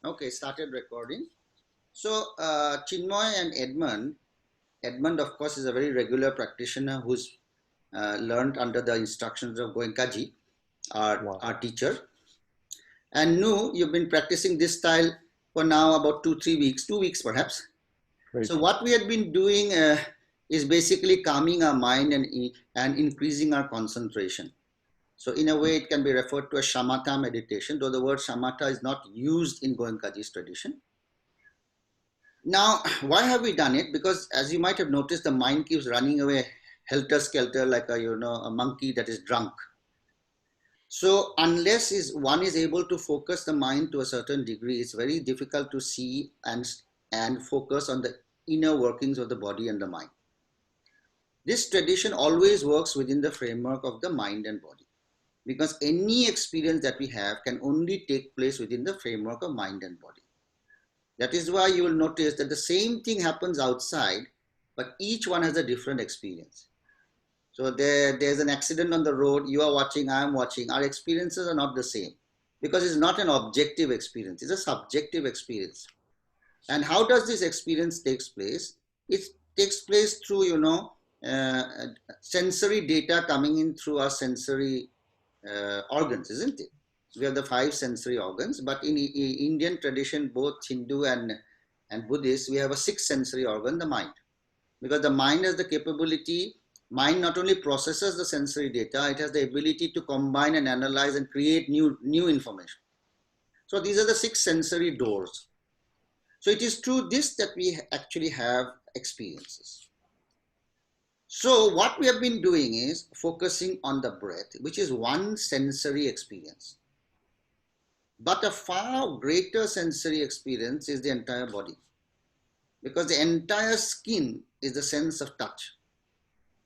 Okay, started recording. So, Chinmoy and Edmund, of course, is a very regular practitioner who's learned under the instructions of Goenkaji, our Wow. teacher. And Nu, you've been practicing this style for now about 2 3 weeks, 2 weeks perhaps. Very So, true. what we had been doing is basically calming our mind and increasing our concentration. So, in a way, it can be referred to as shamatha meditation, though the word shamatha is not used in Goenkaji's tradition. Now, why have we done it? Because as you might have noticed, the mind keeps running away helter skelter like a monkey that is drunk. So unless one is able to focus the mind to a certain degree, it's very difficult to see and focus on the inner workings of the body and the mind. This tradition always works within the framework of the mind and body, because any experience that we have can only take place within the framework of mind and body. That is why you will notice that the same thing happens outside, but each one has a different experience. So there's an accident on the road, you are watching, I am watching. Our experiences are not the same because it's not an objective experience, it's a subjective experience. And how does this experience takes place? It takes place through, uh, sensory data coming in through our sensory organs, isn't it? We have the five sensory organs, but in Indian tradition, both Hindu and Buddhist, we have a sixth sensory organ, the mind. Because the mind has the capability, mind not only processes the sensory data, it has the ability to combine and analyze and create new information. So these are the six sensory doors. So it is through this that we actually have experiences. So what we have been doing is focusing on the breath, which is one sensory experience. But a far greater sensory experience is the entire body, because the entire skin is the sense of touch,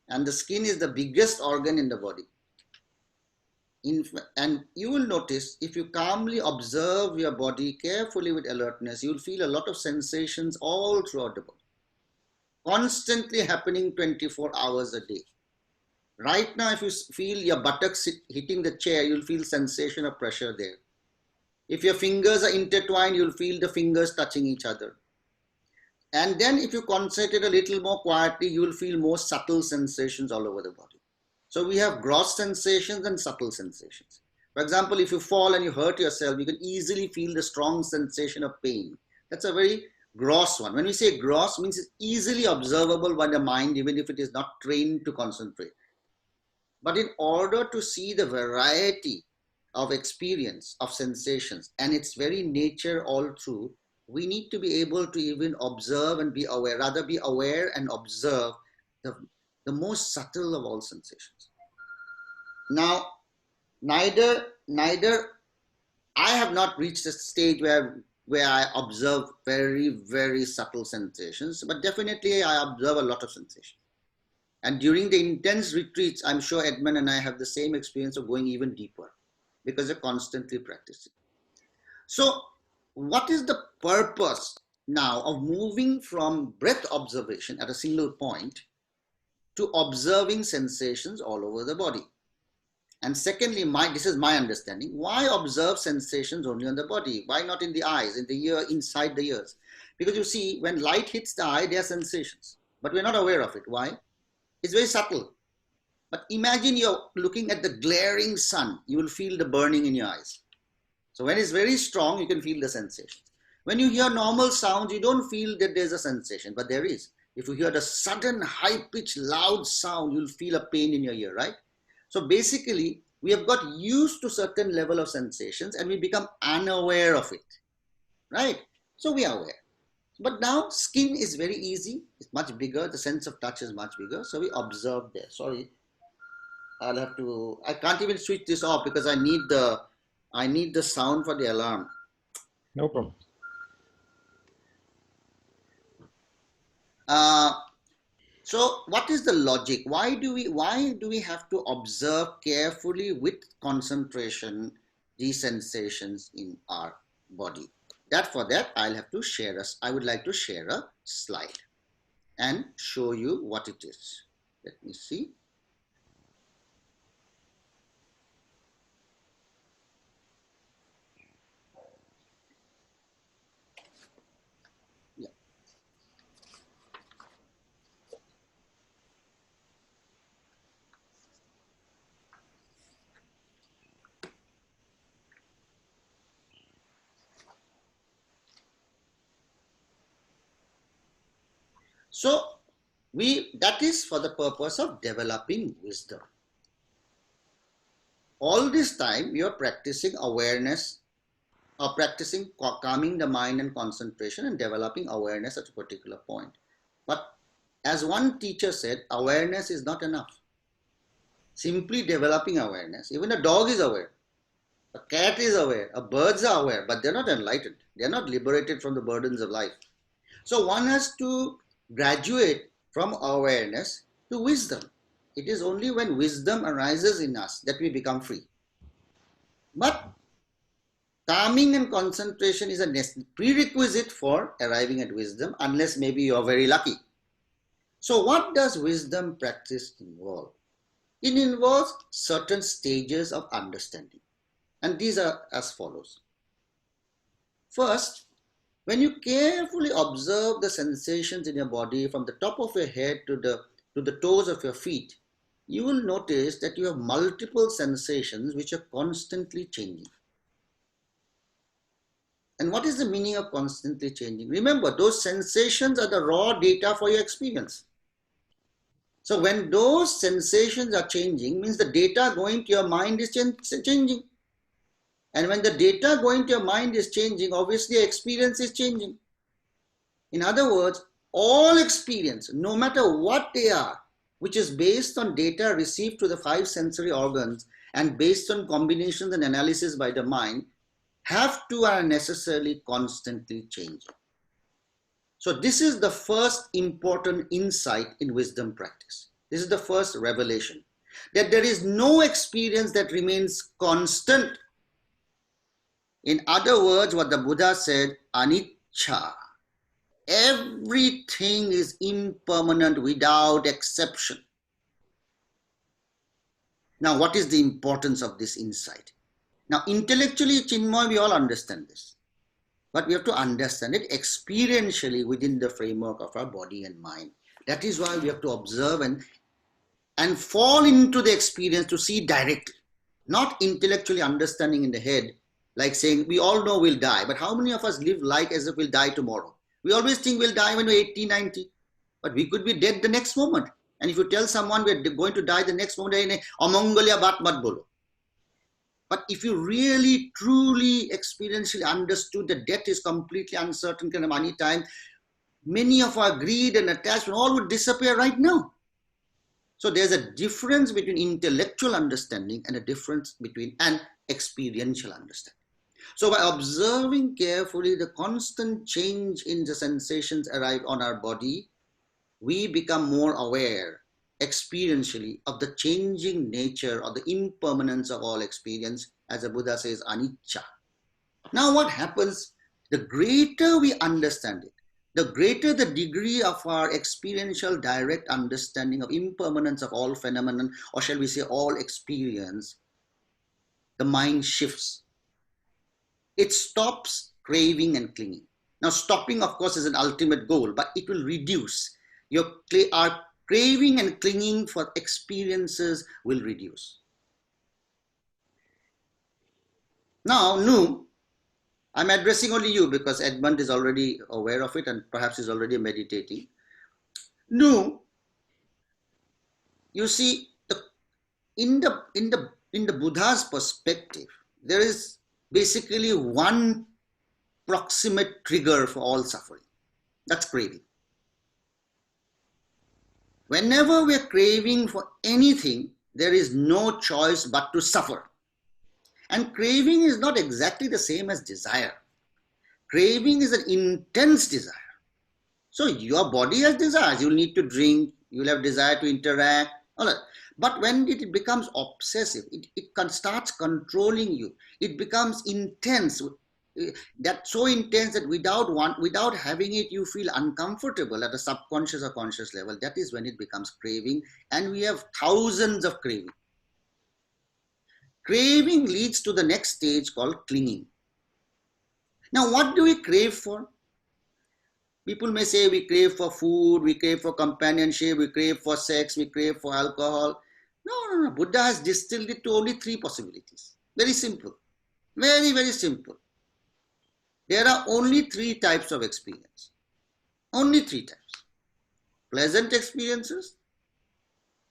and the skin is the biggest organ in the body. And you will notice, if you calmly observe your body carefully with alertness, you will feel a lot of sensations all throughout the body, constantly happening 24 hours a day. Right now, if you feel your buttocks hitting the chair, you'll feel sensation of pressure there. If your fingers are intertwined, you'll feel the fingers touching each other. And then if you concentrate a little more quietly, you will feel more subtle sensations all over the body. So we have gross sensations and subtle sensations. For example, if you fall and you hurt yourself, you can easily feel the strong sensation of pain. That's a very gross one. When we say gross, it means it's easily observable by the mind, even if it is not trained to concentrate. But in order to see the variety of experience, of sensations, and its very nature all through, we need to be able to even observe and be aware, rather be aware and observe the, the most subtle of all sensations. Now, neither I have not reached a stage where I observe very subtle sensations, but definitely I observe a lot of sensations. And during the intense retreats, I'm sure Edmund and I have the same experience of going even deeper because they're constantly practicing. So, what is the purpose now of moving from breath observation at a single point to observing sensations all over the body? And secondly, this is my understanding. Why observe sensations only on the body? Why not in the eyes, in the ear, inside the ears? Because you see, when light hits the eye, there are sensations, but we're not aware of it. Why? It's very subtle. But imagine you're looking at the glaring sun, you will feel the burning in your eyes. So when it's very strong, you can feel the sensations. When you hear normal sounds, you don't feel that there's a sensation, but there is. If you hear the sudden, high-pitched, loud sound, you'll feel a pain in your ear, right? So basically, we have got used to certain level of sensations and we become unaware of it, right? So we are aware. But now skin is very easy. It's much bigger. The sense of touch is much bigger. So we observe there. Sorry, I can't even switch this off because I need the sound for the alarm. No problem. Uh, so what is the logic? Why do we have to observe carefully with concentration these sensations in our body? For that, I would like to share a slide and show you what it is. Let me see. So that is for the purpose of developing wisdom. All this time you are practicing awareness or practicing calming the mind and concentration and developing awareness at a particular point. But as one teacher said, awareness is not enough. Simply developing awareness. Even a dog is aware, a cat is aware, a birds are aware, but they're not enlightened. They're not liberated from the burdens of life. So one has to graduate from awareness to wisdom. It is only when wisdom arises in us that we become free. But calming and concentration is a prerequisite for arriving at wisdom, unless maybe you are very lucky. So what does wisdom practice involve? It involves certain stages of understanding. And these are as follows. First, when you carefully observe the sensations in your body from the top of your head to the toes of your feet, you will notice that you have multiple sensations which are constantly changing. And what is the meaning of constantly changing? Remember, those sensations are the raw data for your experience. So when those sensations are changing, means the data going to your mind is changing. And when the data going to your mind is changing, obviously experience is changing. In other words, all experience, no matter what they are, which is based on data received through the 5 sensory organs and based on combinations and analysis by the mind, have to are necessarily constantly changing. So this is the first important insight in wisdom practice. This is the first revelation, that there is no experience that remains constant. In other words, what the Buddha said, anicca. Everything is impermanent without exception. Now, what is the importance of this insight? Now, intellectually, Chinmoy, we all understand this. But we have to understand it experientially within the framework of our body and mind. That is why we have to observe and fall into the experience to see directly. Not intellectually understanding in the head, like saying, we all know we'll die. But how many of us live like as if we'll die tomorrow? We always think we'll die when we're 80, 90. But we could be dead the next moment. And if you tell someone we're going to die the next moment, amangalya baat mat bolo. But if you really, truly, experientially understood that death is completely uncertain kind of any time, many of our greed and attachment all would disappear right now. So there's a difference between intellectual understanding and a difference between an experiential understanding. So by observing carefully the constant change in the sensations arrive on our body, we become more aware experientially of the changing nature or the impermanence of all experience, as the Buddha says, anicca. Now what happens, the greater we understand it, the greater the degree of our experiential direct understanding of impermanence of all phenomenon, or shall we say all experience, the mind shifts. It stops craving and clinging. Now stopping, of course, is an ultimate goal, but it will reduce. Our craving and clinging for experiences will reduce. Now, Nu, I'm addressing only you because Edmund is already aware of it and perhaps is already meditating. Nu, you see, in the Buddha's perspective, there is basically one proximate trigger for all suffering. That's craving. Whenever we're craving for anything, there is no choice but to suffer. And craving is not exactly the same as desire. Craving is an intense desire. So your body has desires. You'll need to drink, you'll have desire to interact, all that. But when it becomes obsessive, it starts controlling you. It becomes intense. That's so intense that without having it, you feel uncomfortable at a subconscious or conscious level. That is when it becomes craving, and we have thousands of craving. Craving leads to the next stage called clinging. Now, what do we crave for? People may say we crave for food, we crave for companionship, we crave for sex, we crave for alcohol. No. Buddha has distilled it to only 3 possibilities. Very simple. Very, very simple. There are only 3 types of experience. Only 3 types. pleasant experiences,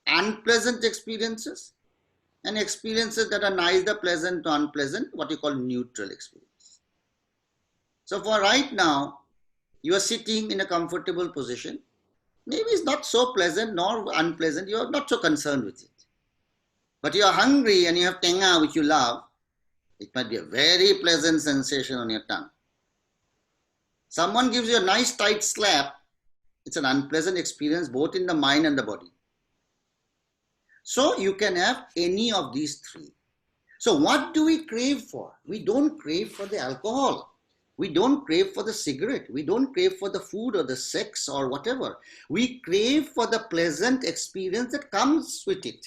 unpleasant experiences, and experiences that are neither pleasant or unpleasant, what you call neutral experience. So for right now, you are sitting in a comfortable position. Maybe it's not so pleasant nor unpleasant. You are not so concerned with it. But you are hungry and you have tenga, which you love. It might be a very pleasant sensation on your tongue. Someone gives you a nice tight slap. It's an unpleasant experience both in the mind and the body. So you can have any of these three. So what do we crave for? We don't crave for the alcohol. We don't crave for the cigarette. We don't crave for the food or the sex or whatever. We crave for the pleasant experience that comes with it.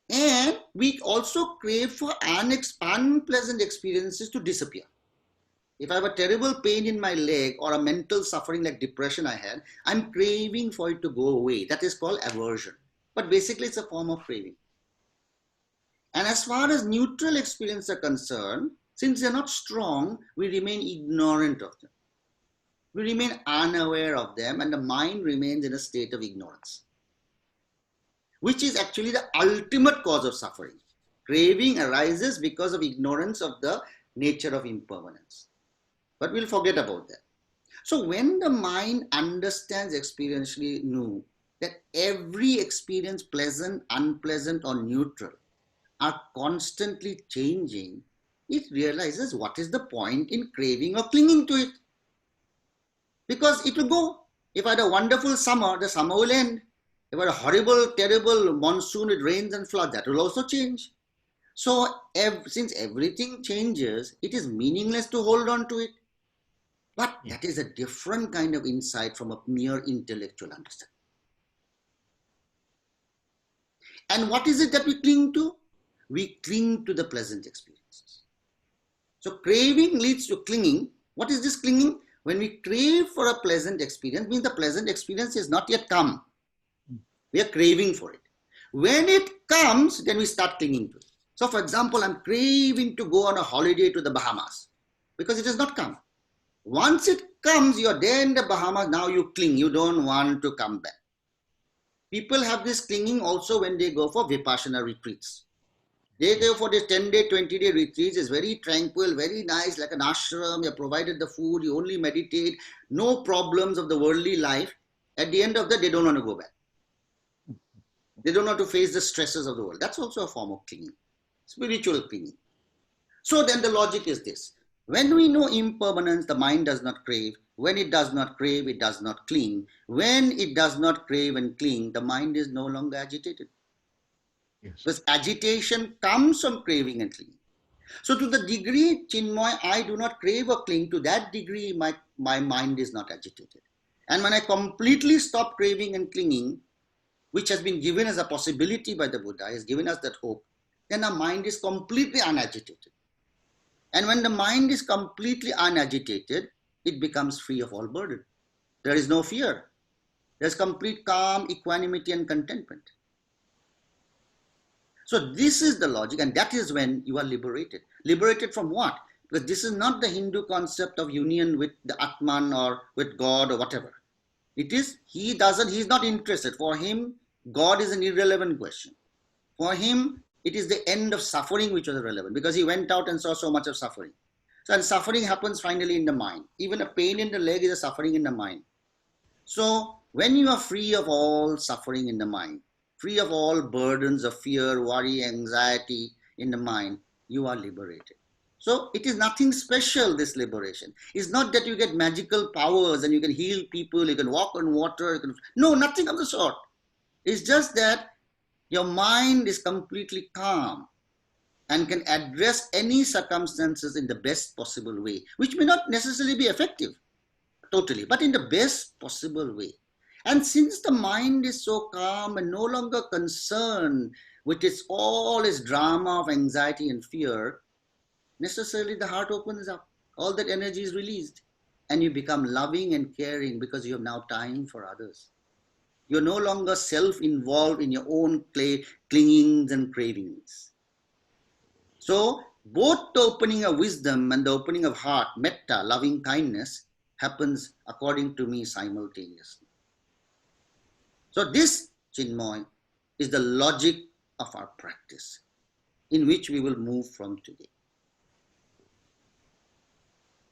And we also crave for unpleasant experiences to disappear. If I have a terrible pain in my leg or a mental suffering like depression I had, I'm craving for it to go away. That is called aversion. But basically it's a form of craving. And as far as neutral experiences are concerned, since they're not strong, we remain ignorant of them. We remain unaware of them, and the mind remains in a state of ignorance, which is actually the ultimate cause of suffering. Craving arises because of ignorance of the nature of impermanence. But we'll forget about that. So when the mind understands experientially new, that every experience, pleasant, unpleasant, or neutral, are constantly changing, it realizes what is the point in craving or clinging to it. Because it will go. If I had a wonderful summer, the summer will end. If I had a horrible, terrible monsoon with rains and floods, that will also change. So since everything changes, it is meaningless to hold on to it. But that is a different kind of insight from a mere intellectual understanding. And what is it that we cling to? We cling to the pleasant experiences. So craving leads to clinging. What is this clinging? When we crave for a pleasant experience, means the pleasant experience is not yet come. We are craving for it. When it comes, then we start clinging to it. So for example, I'm craving to go on a holiday to the Bahamas because it has not come. Once it comes, you're there in the Bahamas, now you cling, you don't want to come back. People have this clinging also when they go for Vipassana retreats. They go for this 10-day, 20-day retreats. It's very tranquil, very nice, like an ashram. You're provided the food, you only meditate, no problems of the worldly life. At the end of that, they don't want to go back. They don't want to face the stresses of the world. That's also a form of clinging, spiritual clinging. So then the logic is this. When we know impermanence, the mind does not crave. When it does not crave, it does not cling. When it does not crave and cling, the mind is no longer agitated. Yes. Because agitation comes from craving and clinging. So to the degree, Chinmoy, I do not crave or cling, to that degree my mind is not agitated. And when I completely stop craving and clinging, which has been given as a possibility by the Buddha, has given us that hope, then our mind is completely unagitated. And when the mind is completely unagitated, it becomes free of all burden. There is no fear. There's complete calm, equanimity, and contentment. So this is the logic, and that is when you are liberated. Liberated from what? Because this is not the Hindu concept of union with the Atman or with God or whatever. It is, he's not interested. For him, God is an irrelevant question. For him, it is the end of suffering which was relevant, because he went out and saw so much of suffering. So, and suffering happens finally in the mind. Even a pain in the leg is a suffering in the mind. So when you are free of all suffering in the mind, free of all burdens of fear, worry, anxiety in the mind, you are liberated. So it is nothing special, this liberation. It's not that you get magical powers and you can heal people, you can walk on water. No, nothing of the sort. It's just that your mind is completely calm and can address any circumstances in the best possible way, which may not necessarily be effective, totally, but in the best possible way. And since the mind is so calm and no longer concerned with all its drama of anxiety and fear, necessarily the heart opens up. All that energy is released and you become loving and caring because you have now time for others. You're no longer self-involved in your own clingings and cravings. So both the opening of wisdom and the opening of heart, metta, loving kindness, happens, according to me, simultaneously. So this, Chinmoy, is the logic of our practice, in which we will move from today.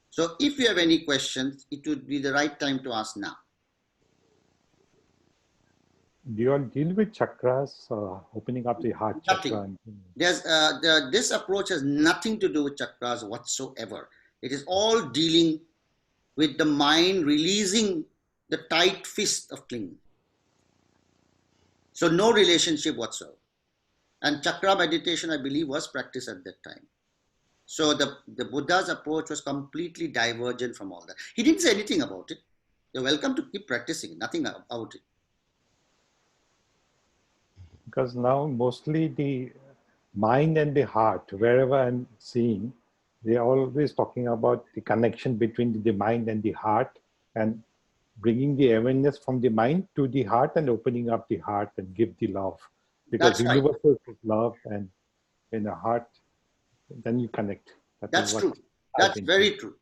So if you have any questions, it would be the right time to ask now. Do you all deal with chakras, opening up the heart chakra? This approach has nothing to do with chakras whatsoever. It is all dealing with the mind releasing the tight fist of clinging. So no relationship whatsoever. And chakra meditation, I believe, was practiced at that time. So the Buddha's approach was completely divergent from all that. He didn't say anything about it. You're welcome to keep practicing, nothing about it. Because now mostly the mind and the heart, wherever I'm seeing, they're always talking about the connection between the mind and the heart, and bringing the awareness from the mind to the heart and opening up the heart and give the love. Because That's right. universal is love, and in the heart, then you connect. That's true. That's very true.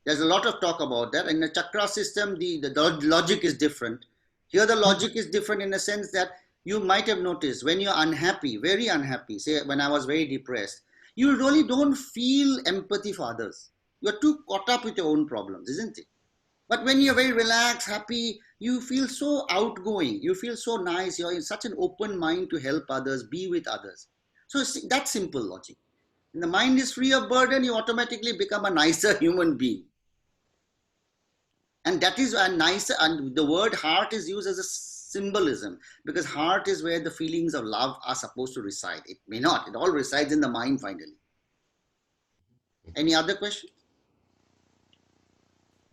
There's a lot of talk about that. In the chakra system, the logic is different. Here the logic is different in the sense that you might have noticed when you're unhappy, very unhappy, say when I was very depressed, you really don't feel empathy for others. You're too caught up with your own problems, isn't it? But when you're very relaxed, happy, you feel so outgoing. You feel so nice. You're in such an open mind to help others, be with others. So that's simple logic. When the mind is free of burden, you automatically become a nicer human being. And that is a nicer, and the word heart is used as a symbolism, because heart is where the feelings of love are supposed to reside. It may not. It all resides in the mind finally. Any other questions?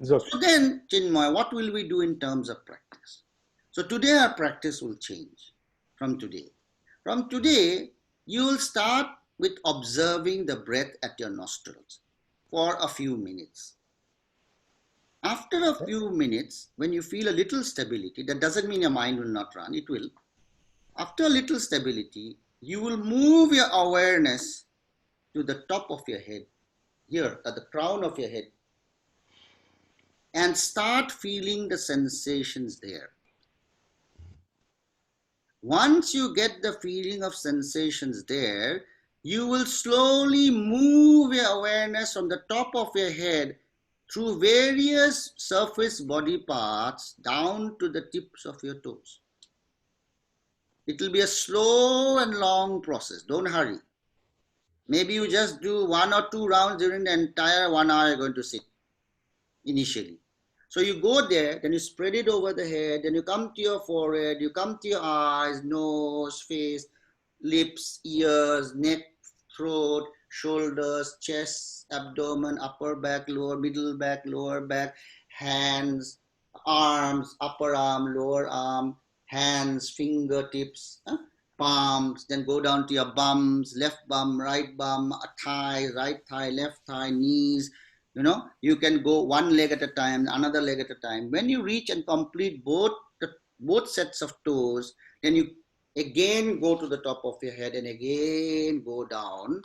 So then, Chinmoy, what will we do in terms of practice? So today our practice will change from today. From today, you will start with observing the breath at your nostrils for a few minutes. After a few minutes, when you feel a little stability, that doesn't mean your mind will not run, it will. After a little stability, you will move your awareness to the top of your head, here at the crown of your head, and start feeling the sensations there. Once you get the feeling of sensations there, you will slowly move your awareness from the top of your head through various surface body parts down to the tips of your toes. It will be a slow and long process. Don't hurry. Maybe you just do 1 or 2 rounds during the entire 1 hour you're going to sit initially. So you go there, then you spread it over the head, then you come to your forehead, you come to your eyes, nose, face, lips, ears, neck, throat, shoulders, chest, abdomen, upper back, lower, middle back, lower back, hands, arms, upper arm, lower arm, hands, fingertips, palms, then go down to your bums, left bum, right thigh, right thigh, left thigh, knees. You can go one leg at a time, another leg at a time. When you reach and complete both sets of toes, then you again go to the top of your head and again go down.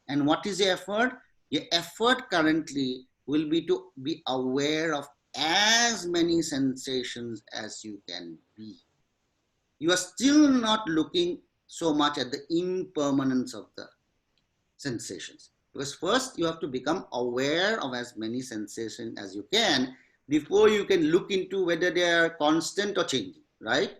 And what is your effort? Your effort currently will be to be aware of as many sensations as you can be. You are still not looking so much at the impermanence of the sensations. Because first you have to become aware of as many sensations as you can before you can look into whether they are constant or changing, right?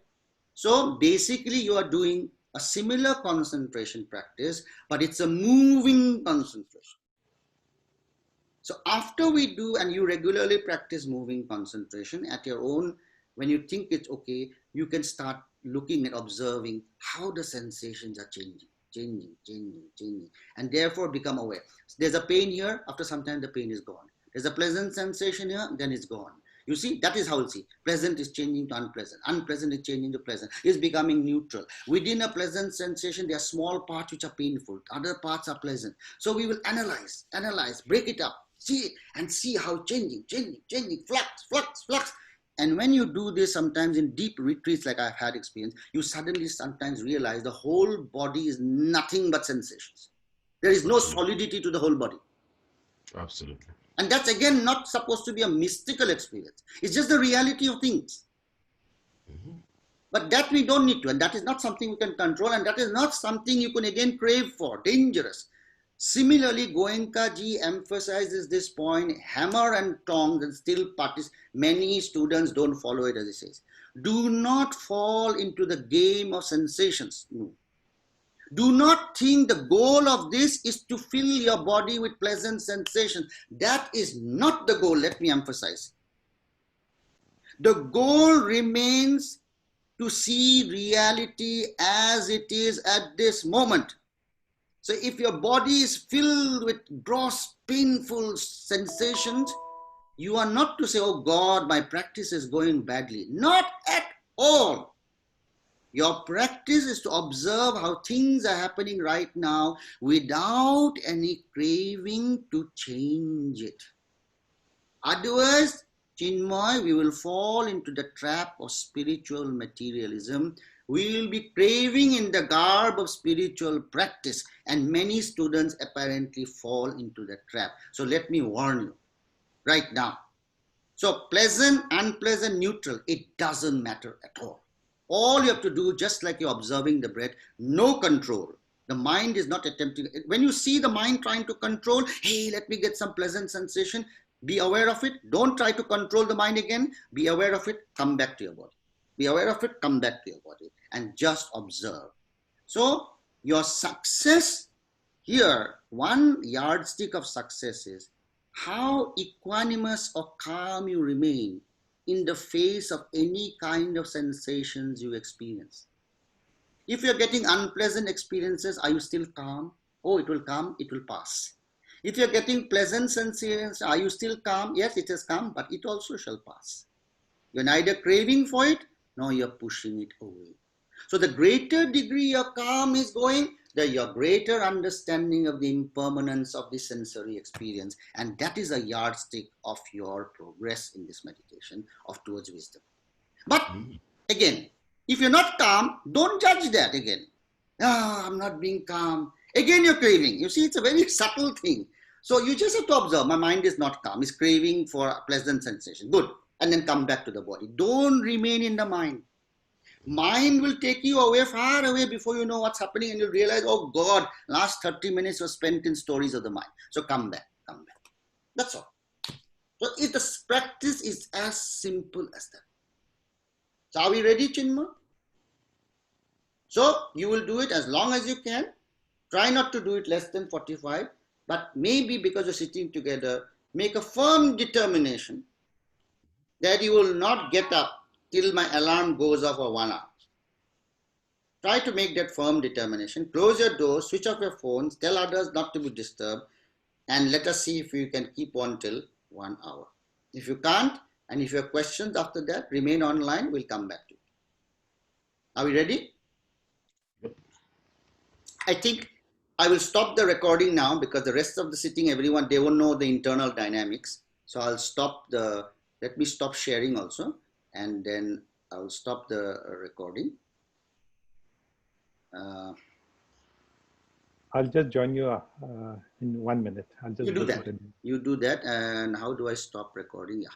So basically you are doing a similar concentration practice, but it's a moving concentration. So after we do, and you regularly practice moving concentration at your own, when you think it's okay, you can start looking and observing how the sensations are changing, and therefore become aware. So there's a pain here, after some time the pain is gone. There's a pleasant sensation here, then it's gone. You see, that is how you see. Pleasant is changing to unpleasant. Unpleasant is changing to pleasant. It's becoming neutral. Within a pleasant sensation, there are small parts which are painful. Other parts are pleasant. So we will analyze, break it up, see how changing, flux. And when you do this sometimes in deep retreats like I've had experience, you suddenly sometimes realize the whole body is nothing but sensations. There is no solidity to the whole body. Absolutely. And that's again not supposed to be a mystical experience. It's just the reality of things. Mm-hmm. But that we don't need to, and that is not something we can control, and that is not something you can again crave for. Dangerous. Similarly, Goenka ji emphasizes this point, hammer and tongs, and still many students don't follow it as he says. Do not fall into the game of sensations. No. Do not think the goal of this is to fill your body with pleasant sensations. That is not the goal, let me emphasize. The goal remains to see reality as it is at this moment. So if your body is filled with gross, painful sensations, you are not to say, oh God, my practice is going badly. Not at all. Your practice is to observe how things are happening right now without any craving to change it. Otherwise, Chinmoy, we will fall into the trap of spiritual materialism. We will be craving in the garb of spiritual practice, and many students apparently fall into the trap. So let me warn you right now. So pleasant, unpleasant, neutral, it doesn't matter at all. All you have to do, just like you're observing the breath, no control. The mind is not attempting. When you see the mind trying to control, hey, let me get some pleasant sensation, be aware of it. Don't try to control the mind again. Be aware of it. Come back to your body. Be aware of it. Come back to your body. And just observe. So your success here, one yardstick of success is how equanimous or calm you remain in the face of any kind of sensations you experience. If you're getting unpleasant experiences, are you still calm? Oh, it will come, it will pass. If you're getting pleasant sensations, are you still calm? Yes, it is calm, but it also shall pass. You're neither craving for it, nor you're pushing it away. So the greater degree your calm is going, your greater understanding of the impermanence of the sensory experience. And that is a yardstick of your progress in this meditation of towards wisdom. But Mm. again, if you're not calm, don't judge that again. Ah, I'm not being calm. Again, you're craving. You see, it's a very subtle thing. So you just have to observe, my mind is not calm. It's craving for a pleasant sensation. Good. And then come back to the body. Don't remain in the mind. Mind will take you away, far away before you know what's happening, and you'll realize, oh God, last 30 minutes was spent in stories of the mind. So come back, come back. That's all. So if the practice is as simple as that. So are we ready, Chinma? So you will do it as long as you can. Try not to do it less than 45, but maybe because you're sitting together, make a firm determination that you will not get up till my alarm goes off for 1 hour. Try to make that firm determination. Close your doors, switch off your phones, tell others not to be disturbed, and let us see if you can keep on till 1 hour. If you can't, and if you have questions after that, remain online, we'll come back to you. Are we ready? Yep. I think I will stop the recording now because the rest of the sitting, everyone, they won't know the internal dynamics. So I'll stop let me stop sharing also, and then I'll stop the recording. Uh, I'll just join you in 1 minute. I'll you just do go to that. the. You do that. And how do I stop recording? Yeah.